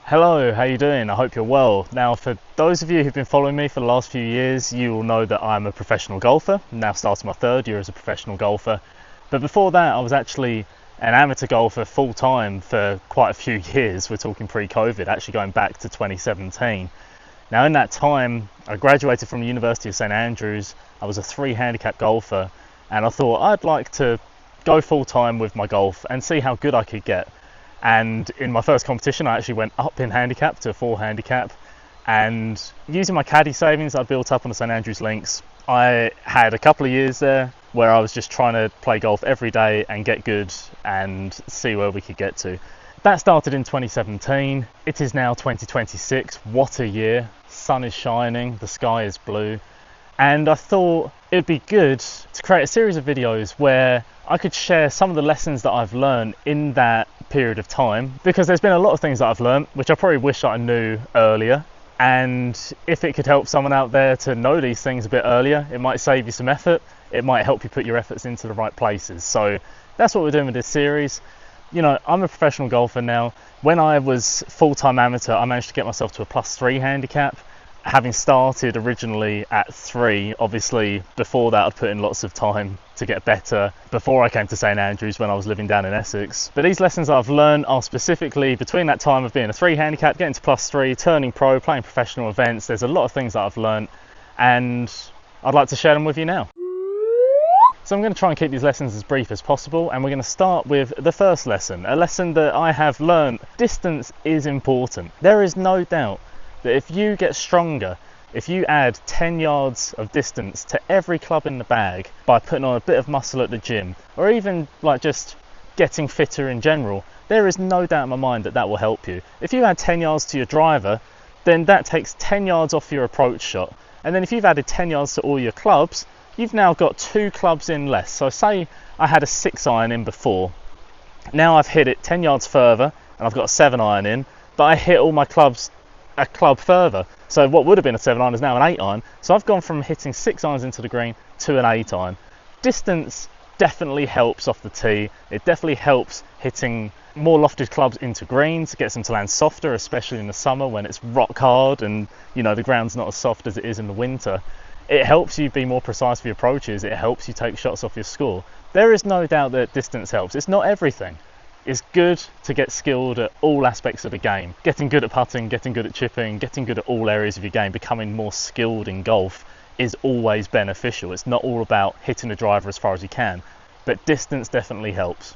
Hello, how you doing? I hope you're well. Now, for those of you who've been following me for the last few years, you will know that I'm a professional golfer, now starting my third year as a professional golfer. But before that, I was actually an amateur golfer full-time for quite a few years. We're talking pre-COVID, actually going back to 2017. Now, in that time, I graduated from the University of St Andrews. I was a 3-handicap golfer, and I thought I'd like to go full-time with my golf and see how good I could get. And in my first competition, I actually went up in handicap to a 4-handicap, and using my caddy savings I built up on the St Andrews links, I had a couple of years there where I was just trying to play golf every day and get good and see where we could get to. That started in 2017. It is now 2026. What a year. Sun is shining, the sky is blue, and I thought it'd be good to create a series of videos where I could share some of the lessons that I've learned in that period of time, because there's been a lot of things that I've learned which I probably wish I knew earlier, and if it could help someone out there to know these things a bit earlier, it might save you some effort, it might help you put your efforts into the right places. So that's what we're doing with this series. You know, I'm a professional golfer now. When I was full-time amateur, I managed to get myself to a +3 handicap, having started originally at 3. Obviously before that I'd put in lots of time to get better before I came to St Andrews when I was living down in Essex. But these lessons I've learned are specifically between that time of being a 3 handicap, getting to +3, turning pro, playing professional events. There's a lot of things that I've learned, and I'd like to share them with you now. So I'm going to try and keep these lessons as brief as possible, and we're going to start with the first lesson, a lesson that I have learned. Distance is important. There is no doubt that if you get stronger, if you add 10 yards of distance to every club in the bag by putting on a bit of muscle at the gym, or even like just getting fitter in general, there is no doubt in my mind that that will help you. If you add 10 yards to your driver, then that takes 10 yards off your approach shot. And then if you've added 10 yards to all your clubs, you've now got 2 clubs in less. So say I had a 6-iron in before. Now I've hit it 10 yards further and I've got a 7-iron in, but I hit all my clubs a club further. So what would have been a 7-iron is now an 8-iron. So I've gone from hitting 6 irons into the green to an 8-iron. Distance definitely helps off the tee. It definitely helps hitting more lofted clubs into greens, gets them to land softer, especially in the summer when it's rock hard and you know the ground's not as soft as it is in the winter. It helps you be more precise with your approaches. It helps you take shots off your score. There is no doubt that distance helps. It's not everything. It's good to get skilled at all aspects of the game. Getting good at putting, getting good at chipping, getting good at all areas of your game, becoming more skilled in golf is always beneficial. It's not all about hitting the driver as far as you can, but distance definitely helps.